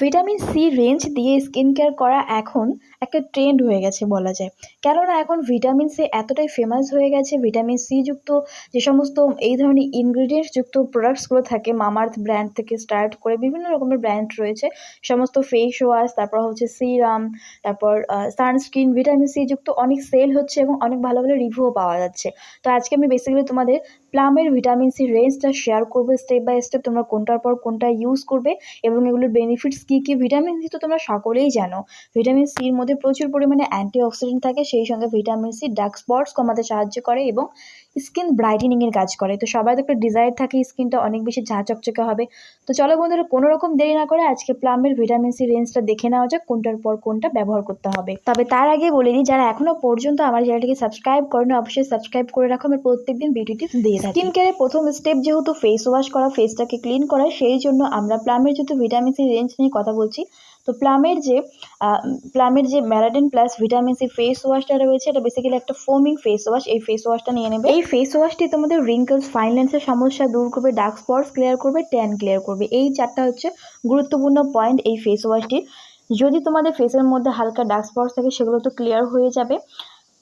Vitamin C range দিয়ে skin care করা এখন একটা ট্রেন্ড হয়ে গেছে বলা যায়। কেননা এখন ভিটামিন সি এতটাই ফেমাস হয়ে গেছে। ভিটামিন সি যুক্ত যে সমস্ত এই ধরনের ইনগ্রিডিয়েন্টস যুক্ত প্রোডাক্টসগুলো থাকে মামাআর্থ ব্র্যান্ড থেকে স্টার্ট করে বিভিন্ন রকমের ব্র্যান্ড রয়েছে। সমস্ত ফেস ওয়াশ, তারপর হচ্ছে সিরাম, তারপর সানস্ক্রিন, ভিটামিন সি যুক্ত অনেক সেল হচ্ছে এবং অনেক ভালো ভালো রিভিউও পাওয়া যাচ্ছে। তো আজকে আমি বেসিক্যালি তোমাদের প্লামের ভিটামিন সি রেঞ্জটা শেয়ার করবো স্টেপ বাই স্টেপ, তোমরা কোনটার পর কোনটা ইউজ করবে এবং এগুলোর বেনিফিটস কী কী। ভিটামিন সি তো তোমরা সকলেই জানো, ভিটামিন সির মধ্যে প্রচুর পরিমাণে অ্যান্টিঅক্সিডেন্ট থাকে। সেই সঙ্গে ভিটামিন সি ডার্ক স্পটস কমাতে সাহায্য করে এবং স্কিন ব্রাইটেনিংয়ের কাজ করে। তো সবাই তো একটা ডিজায়ার থাকে স্কিনটা অনেক বেশি ঝাঁ চকচকে হবে। তো চলো বন্ধুরা, কোনো রকম দেরি না করে আজকে প্লামের ভিটামিন সি রেঞ্জটা দেখে নেওয়া যাক কোনটার পর কোনটা ব্যবহার করতে হবে। তবে তার আগে বলে দিই, যারা এখনো পর্যন্ত আমার চ্যানেলটিকে সাবস্ক্রাইব করেনি অবশ্যই সাবস্ক্রাইব করে রাখো। আমি প্রত্যেকদিন বিউটি টিপস দিয়ে থাকি। স্কিন কেয়ারের প্রথম স্টেপ যেহেতু ফেস ওয়াশ করা, ফেসটাকে ক্লিন করা, সেই জন্য আমরা প্লামের যেহেতু ভিটামিন সি রেঞ্জ নিয়ে কথা বলছি, তো প্লামের যে ম্যারাডেন প্লাস ভিটামিন সি ফেস ওয়াশটা রয়েছে, এটা বেসিক্যালি একটা ফোমিং ফেস ওয়াশ। এই ফেস ওয়াশটা নিয়ে নেবে। এই ফেস ওয়াশটি তোমাদের রিঙ্কলস, ফাইন লাইন্সের সমস্যা দূর করবে, ডার্ক স্পটস ক্লিয়ার করবে, ট্যান ক্লিয়ার করবে। এই চারটা হচ্ছে গুরুত্বপূর্ণ পয়েন্ট এই ফেস ওয়াশটির। যদি তোমাদের ফেসের মধ্যে হালকা ডার্ক স্পটস থাকে সেগুলো তো ক্লিয়ার হয়ে যাবে।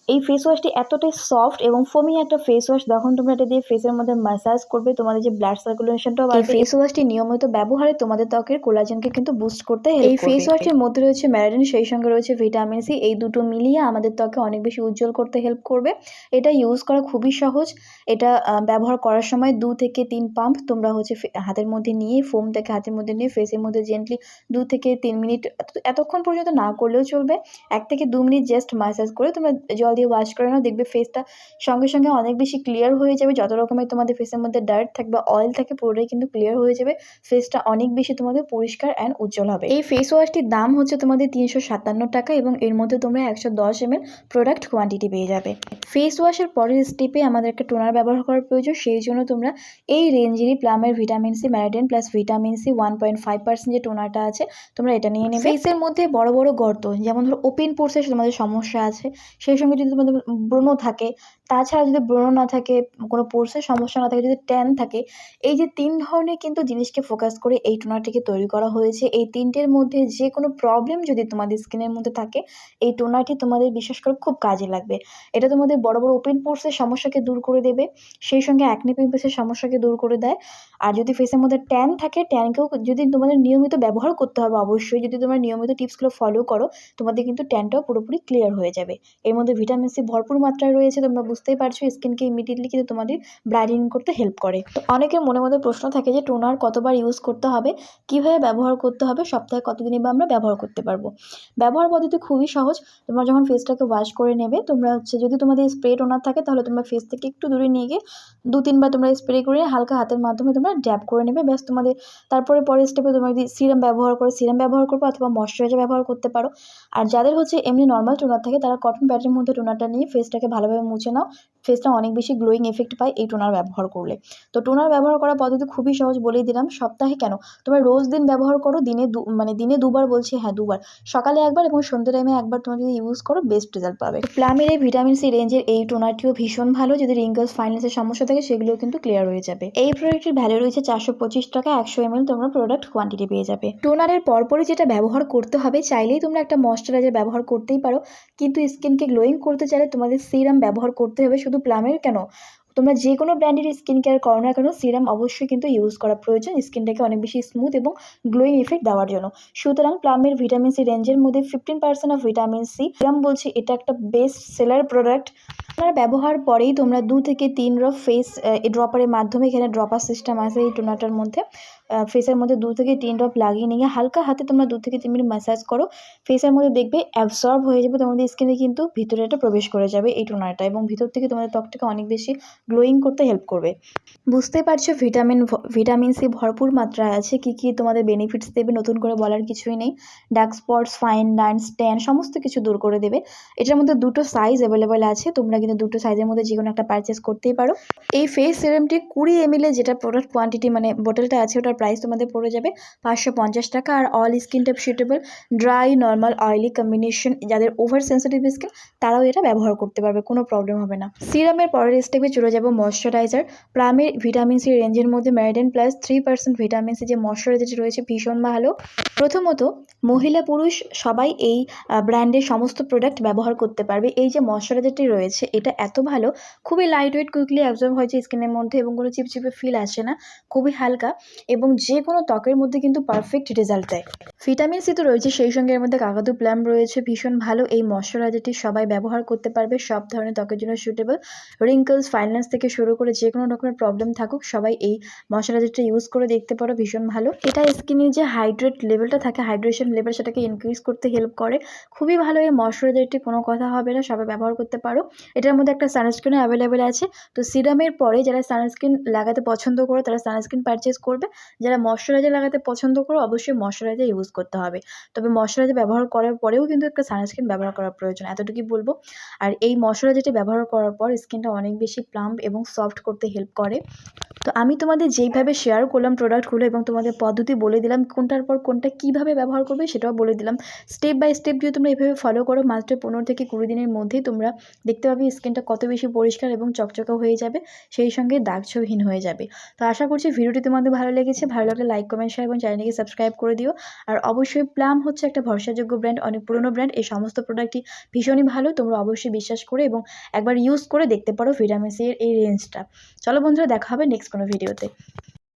এই ফেস ওয়াশটি এতটাই সফট এবং ফোমিং একটা ফেস ওয়াশ, যখন তোমরা এটা দিয়ে ফেসের মধ্যে ম্যাসাজ করবে তোমাদের যে ব্লাড সার্কুলেশনটাও বাড়বে। এই ফেস ওয়াশটি নিয়মিত ব্যবহারে তোমাদের ত্বকের কোলাজেনকে কিন্তু বুস্ট করতে হেল্প করবে। এই ফেস ওয়াশটির মধ্যে রয়েছে ম্যারাডিন, সেই সঙ্গে রয়েছে ভিটামিন সি। এই দুটো মিলিয়ে আমাদের ত্বকে অনেক বেশি উজ্জ্বল করতে হেল্প করবে। এটা ইউজ করা খুবই সহজ। এটা ব্যবহার করার সময় 2 থেকে 3 পাম্প তোমরা হচ্ছে হাতের মধ্যে নিয়ে, ফোমটাকে হাতের মধ্যে নিয়ে ফেসের মধ্যে জেন্টলি 2 থেকে 3 মিনিট, এতক্ষণ পর্যন্ত না করলেও চলবে, 1 থেকে 2 মিনিট জাস্ট ম্যাসাজ করে তোমরা জল দিয়ে ওয়াশ করে নাও। দেখবে ফেসটা সঙ্গে সঙ্গে অনেক বেশি ক্লিয়ার হয়ে যাবে। যত রকমের তোমাদের ফেসের মধ্যে ডার্ট থাকবে, অয়েল থাকে, পুরোটাই কিন্তু ক্লিয়ার হয়ে যাবে। ফেসটা অনেক বেশি তোমাদের পরিষ্কার অ্যান্ড উজ্জ্বল হবে। এই ফেস ওয়াশটির দাম হচ্ছে তোমাদের 357 টাকা এবং এর মধ্যে তোমরা 110 ml প্রোডাক্ট কোয়ান্টিটি পেয়ে যাবে। ফেস ওয়াশের পরের স্টেপে আমাদের একটা টোনার ব্যবহার করার প্রয়োজন। সেই জন্য তোমরা এই রেঞ্জেরই প্লামের ভিটামিন সি ম্যারাডেন প্লাস ভিটামিন সি 1.5% যে টোনারটা আছে তোমরা এটা নিয়ে নেবে। ফেসের মধ্যে বড় বড় গর্ত, যেমন ধরো ওপেন পোর্সে তোমাদের সমস্যা আছে, সেই সঙ্গে যদি তোমাদের ব্রণ থাকে, তাছাড়া যদি ব্রণ না থাকে, কোনো পোর্সের সমস্যা না থাকে, যদি ট্যান থাকে, এই যে 3 ধরনের কিন্তু জিনিসকে ফোকাস করে এই টোনারটিকে তৈরি করা হয়েছে। এই 3টের মধ্যে যে কোনো প্রবলেম যদি তোমাদের স্কিনের মধ্যে থাকে, এই টোনারটি তোমাদের বিশেষ করে খুব কাজে লাগবে। এটা তোমাদের বড় বড় ওপেন পোর্সের সমস্যাকে দূর করে দেবে, সেই সঙ্গে অ্যাকনে পিম্পলসের সমস্যাকে দূর করে দেয়। আর যদি ফেসের মধ্যে ট্যান থাকে, ট্যানকেও যদি তোমাদের নিয়মিত ব্যবহার করতে হবে অবশ্যই, যদি তোমরা নিয়মিত টিপসগুলো ফলো করো তোমাদের কিন্তু ট্যানটাও পুরোপুরি ক্লিয়ার হয়ে যাবে। এর মধ্যে ভিটামিন সি ভরপুর মাত্রায় রয়েছে, তোমরা বুঝতেই পারছো স্কিনকে ইমিডিয়েটলি কিন্তু তোমাদের ব্রাইটেনিং করতে হেল্প করে। তো অনেকের মনে মধ্যে প্রশ্ন থাকে যে টোনার কতবার ইউজ করতে হবে, কিভাবে ব্যবহার করতে হবে, সপ্তাহে কতদিনই বা আমরা ব্যবহার করতে পারবো। ব্যবহার পদ্ধতি খুবই সহজ। তোমরা যখন ফেসটাকে ওয়াশ করে নেবে, তোমরা হচ্ছে যদি তোমাদের স্প্রে টোনার থাকে তাহলে তোমরা ফেস থেকে একটু দূরে নিয়ে গিয়ে 2-3 বার তোমরা স্প্রে করে হালকা হাতের মাধ্যমে তোমরা ড্যাব করে নেবে, ব্যাস। তোমাদের তারপরে পরের স্টেপে তোমরা যদি সিরাম ব্যবহার করবে অথবা ময়শ্চারাইজার ব্যবহার করতে পারো। আর যাদের হচ্ছে এমনি নর্মাল টোনার থাকে তারা কটন প্যাডের মধ্যে টোনারটা নিয়ে ফেসটাকে ভালোভাবে মুছে নাও। ফেসটা অনেক বেশি গ্লোয়িং এফেক্ট পায় এই টোনার ব্যবহার করলে। তো টোনার ব্যবহার করার পদ্ধতি খুবই সহজ, বলেই দিলাম। সপ্তাহে কেন, তোমরা রোজ দিন ব্যবহার করো, দিনে 2 বার বলছি, হ্যাঁ 2 বার, সকালে একবার এবং সন্ধ্যে টাইমে একবার তোমরা যদি ইউজ করো বেস্ট রেজাল্ট পাবে। প্লামের এই ভিটামিন সি রেঞ্জের এই টোনারটিও ভীষণ ভালো, যদি রিঙ্কলস, ফাইন্যান্সের সমস্যা থাকে সেগুলোও কিন্তু ক্লিয়ার হয়ে যাবে। এই প্রোডাক্টের ভ্যালু রয়েছে 425 টাকা, 100 ml তোমরা প্রোডাক্ট কোয়ান্টিটি পেয়ে যাবে। টোনারের পরপরই যেটা ব্যবহার করতে হবে, চাইলেই তোমরা একটা ময়শ্চারাইজার ব্যবহার করতেই পারো, কিন্তু স্কিনকে গ্লোয়িং করতে চাইলে তোমাদের সিরাম ব্যবহার করতে হবে। শুধু প্লামের কেন, তোমরা যে কোনো ব্র্যান্ডের স্কিন কেয়ার করো না কেন, সিরাম অবশ্যই কিন্তু ইউজ করা প্রয়োজন স্কিনটাকে অনেক বেশি স্মুথ এবং গ্লোয়িং ইফেক্ট দেওয়ার জন্য। সুতরাং প্লামের ভিটামিন সি রেঞ্জের মধ্যে 15% অফ ভিটামিন সি সিরাম বলছি, এটা একটা বেস্ট সেলার প্রোডাক্ট। আপনার ব্যবহার পরেই তোমরা 2 থেকে 3 ড্রপ ফেস ড্রপারের মাধ্যমে, এখানে ড্রপার সিস্টেম আছে এই টোনারটার মধ্যে, ফেসের মধ্যে 2 থেকে 3 ড্রপ লাগিয়ে নিয়ে হালকা হাতে তোমরা 2 থেকে 3 মিনিট ম্যাসাজ করো। ফেসের মধ্যে দেখবে অ্যাবসর্ব হয়ে যাবে তোমাদের স্কিনে, কিন্তু ভিতরে এটা প্রবেশ করে যাবে এই টোনারটা, এবং ভিতর থেকে তোমাদের ত্বকটাকে অনেক বেশি গ্লোয়িং করতে হেল্প করবে। বুঝতেই পারছো ভিটামিন সি ভরপুর মাত্রায় আছে। কি কি তোমাদের বেনিফিটস দেবে নতুন করে বলার কিছুই নেই। Dark spots, fine lines, tan সমস্ত কিছু দূর করে দেবে। এটার মধ্যে 2টো সাইজ অ্যাভেলেবেল আছে, তোমরা কিন্তু 2টো সাইজের মধ্যে যে কোনো একটা পারচেস করতেই পারো। এই ফেস সিরামটি 20 ml যেটা প্রোডাক্ট কোয়ান্টিটি মানে বোতলটা আছে, ওটার প্রাইস তোমাদের পড়ে যাবে 550 টাকা। আর all skin type suitable, dry, normal, oily combination, যাদের ওভার সেন্সিটিভ স্কিন তারাও এটা ব্যবহার করতে পারবে, কোনো প্রবলেম হবে না। সিরামের পরের স্টেপে চলে যাব ময়শ্চারাইজার। প্লামের ভিটামিন সি রেঞ্জের মধ্যে ম্যারাডেন প্লাস 3% ভিটামিন সি যে ময়শ্চারাইজার রয়েছে ভীষণ ভালো। প্রথমত মহিলা পুরুষ সবাই এই ব্র্যান্ডের সমস্ত প্রোডাক্ট ব্যবহার করতে পারবে। এই যে ময়শ্চারাইজারটি রয়েছে এটা এত ভালো, খুবই লাইট ওয়েট, কুইকলি অ্যাবজর্ব হয়েছে স্কিনের মধ্যে এবং কোনো চিপচিপে ফিল আসে না, খুবই হালকা এবং যে কোনো ত্বকের মধ্যে কিন্তু পারফেক্ট রেজাল্ট দেয়। ভিটামিন সি তো রয়েছে, সেই সঙ্গে এর মধ্যে কাকাতু প্লাম রয়েছে, ভীষণ ভালো। এই ময়শ্চারাইজারটি সবাই ব্যবহার করতে পারবে, সব ধরনের ত্বকের জন্য সুটেবল। রিঙ্কলস, ফাইলনেস থেকে শুরু করে যে কোনো রকমের প্রবলেম থাকুক সবাই এই ময়শ্চারাইজারটা ইউজ করে দেখতে পারো, ভীষণ ভালো। এটা স্কিনের যে হাইড্রেট লেভেলটা থাকে, হাইড্রেশন লেভেল সেটাকে ইনক্রিজ করতে হেল্প করে, খুবই ভালো এই ময়শ্চারাইজারটি, কোনো কথা হবে না, সবাই ব্যবহার করতে পারো। এটার মধ্যে একটা সানস্ক্রিনও অ্যাভেলেবেল আছে। তো সিরামের পরে যারা সানস্ক্রিন লাগাতে পছন্দ করো তারা সানস্ক্রিন পারচেজ করবে, যারা ময়শ্চারাইজার লাগাতে পছন্দ করো অবশ্যই ময়শ্চারাইজার ইউজ করতে হবে। তবে ময়শ্চারাইজার ব্যবহার করার পরেও কিন্তু একটা সানস্ক্রিন ব্যবহার করা প্রয়োজন, এতটুকুই বলবো। আর এই ময়শ্চারাইজারটি ব্যবহার করার পর স্কিনটা অনেক বেশি প্লাম্প এবং সফট করতে হেল্প করে। তো আমি তোমাদের যেইভাবে শেয়ার করলাম প্রোডাক্টগুলো এবং তোমাদের পদ্ধতি বলে দিলাম কোনটার পর কোনটা কীভাবে ব্যবহার করবে সেটাও বলে দিলাম, স্টেপ বাই স্টেপ যদি তোমরা এভাবে ফলো করো মাত্র 15 থেকে 20 দিনের মধ্যেই তোমরা দেখতে পাবে স্কিনটা কত বেশি পরিষ্কার এবং চকচকে হয়ে যাবে, সেই সঙ্গে দাগছোপহীন হয়ে যাবে। তো আশা করছি ভিডিওটি তোমাদের ভালো লেগেছে, ভালো লাগলে লাইক, কমেন্ট, শেয়ার এবং চ্যানেলটিকে সাবস্ক্রাইব করে দিও। আর অবশ্যই প্লাম হচ্ছে একটা ভরসাযোগ্য ব্র্যান্ড, অনেক পুরনো ব্র্যান্ড, এই সমস্ত প্রোডাক্টই ভীষণই ভালো, তোমরা অবশ্যই বিশ্বাস করে এবং একবার ইউজ করে দেখতে পারো ভিটামিন সি এর এই রেঞ্জটা। চলো বন্ধুরা, দেখা হবে নেক্সট কোনো ভিডিওতে।